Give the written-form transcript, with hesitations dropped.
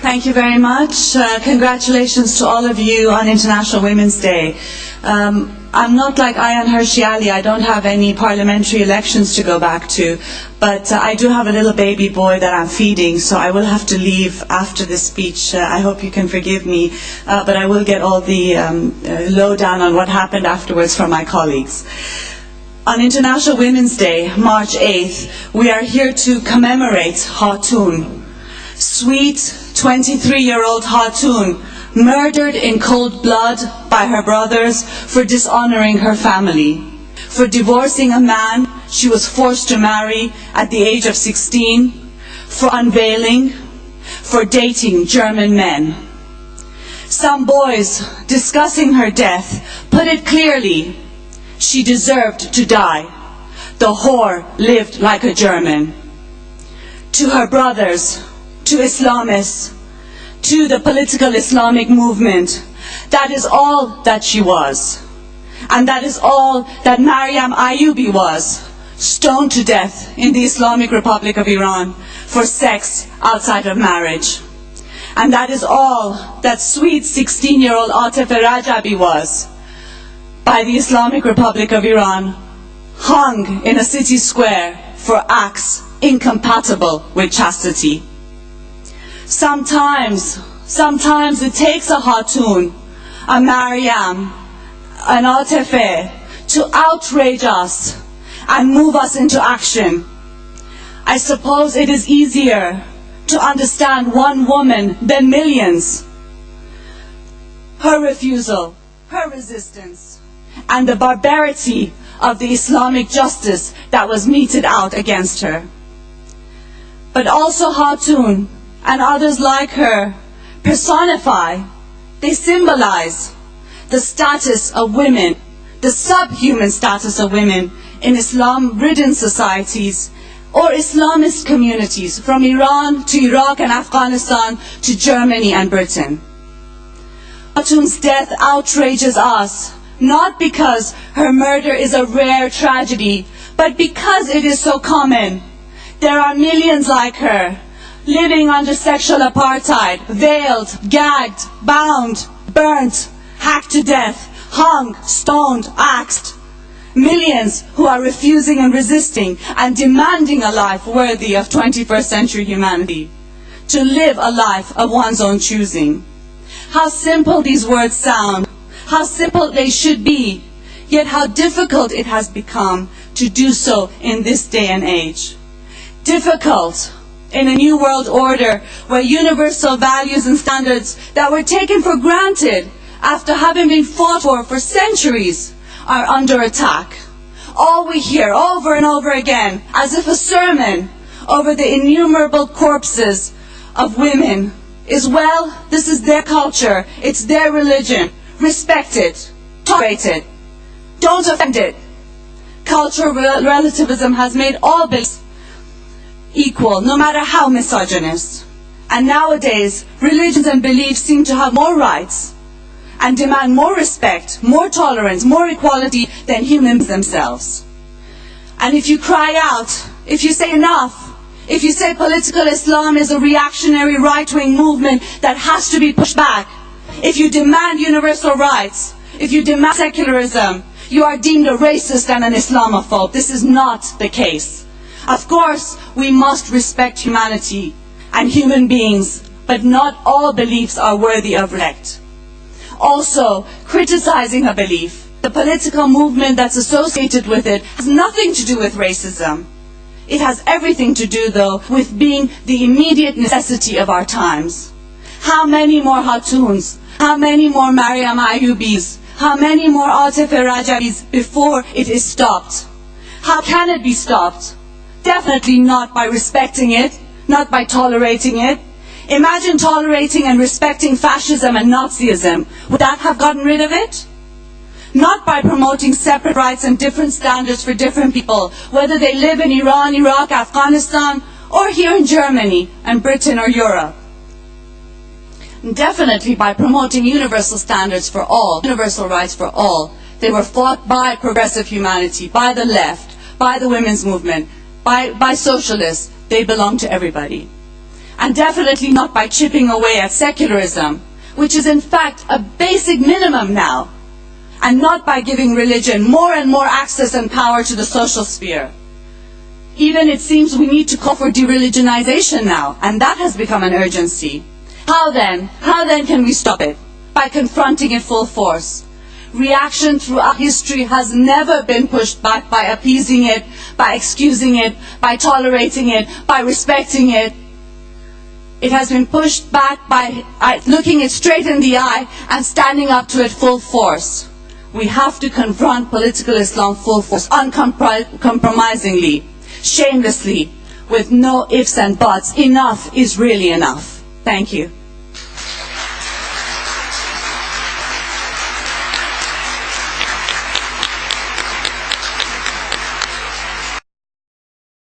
Thank you very much. Congratulations to all of you on International Women's Day. I'm not like Ayaan Hirsi Ali. I don't have any parliamentary elections to go back to, but I do have a little baby boy that I'm feeding, so I will have to leave after this speech. I hope you can forgive me, but I will get all the lowdown on what happened afterwards from my colleagues. On International Women's Day, March 8th, we are here to commemorate Khatun, sweet 23-year-old Khatun, murdered in cold blood by her brothers for dishonoring her family, for divorcing a man she was forced to marry at the age of 16, for unveiling, for dating German men. Some boys discussing her death put it clearly: she deserved to die. The whore lived like a German. To her brothers, to Islamists, to the political Islamic movement, that is all that she was. And that is all that Maryam Ayubi was, stoned to death in the Islamic Republic of Iran for sex outside of marriage. And that is all that sweet 16-year-old Atif Rajabi was, by the Islamic Republic of Iran, hung in a city square for acts incompatible with chastity. Sometimes it takes a Khatun, a Maryam, an Atife to outrage us and move us into action. I suppose it is easier to understand one woman than millions. Her refusal, her resistance, and the barbarity of the Islamic justice that was meted out against her. But also Khatun and others like her personify, they symbolize the status of women, the subhuman status of women in Islam-ridden societies or Islamist communities from Iran to Iraq and Afghanistan to Germany and Britain. Khatun's death outrages us, not because her murder is a rare tragedy, but because it is so common. There are millions like her, living under sexual apartheid, veiled, gagged, bound, burnt, hacked to death, hung, stoned, axed. Millions who are refusing and resisting and demanding a life worthy of 21st century humanity, to live a life of one's own choosing. How simple these words sound, how simple they should be, yet how difficult it has become to do so in this day and age. Difficult in a new world order where universal values and standards that were taken for granted after having been fought for centuries are under attack. All we hear over and over again, as if a sermon, over the innumerable corpses of women is, well, this is their culture, it's their religion, respect it, tolerate it, don't offend it. Cultural relativism has made all beliefs equal, no matter how misogynist. And nowadays, religions and beliefs seem to have more rights and demand more respect, more tolerance, more equality than humans themselves. And if you cry out, if you say enough, if you say political Islam is a reactionary right-wing movement that has to be pushed back, if you demand universal rights, if you demand secularism, you are deemed a racist and an Islamophobe. This is not the case. Of course, we must respect humanity and human beings, but not all beliefs are worthy of respect. Also, criticizing a belief, the political movement that's associated with it, has nothing to do with racism. It has everything to do, though, with being the immediate necessity of our times. How many more Khatuns, how many more Maryam Ayubis, how many more Atif Rajabis before it is stopped? How can it be stopped? Definitely not by respecting it, not by tolerating it. Imagine tolerating and respecting fascism and Nazism. Would that have gotten rid of it? Not by promoting separate rights and different standards for different people, whether they live in Iran, Iraq, Afghanistan, or here in Germany and Britain or Europe. Definitely by promoting universal standards for all, universal rights for all. They were fought by progressive humanity, by the left, by the women's movement, by socialists. They belong to everybody. and definitely not by chipping away at secularism, which is in fact a basic minimum now, and not by giving religion more and more access and power to the social sphere. Even it seems we need to call for de-religionization now, and that has become an urgency. How then can we stop it? By confronting it full force. Reaction throughout history has never been pushed back by appeasing it, by excusing it, by tolerating it, by respecting it. It has been pushed back by looking it straight in the eye and standing up to it full force. We have to confront political Islam full force, uncompromisingly, shamelessly, with no ifs and buts. Enough is really enough. Thank you.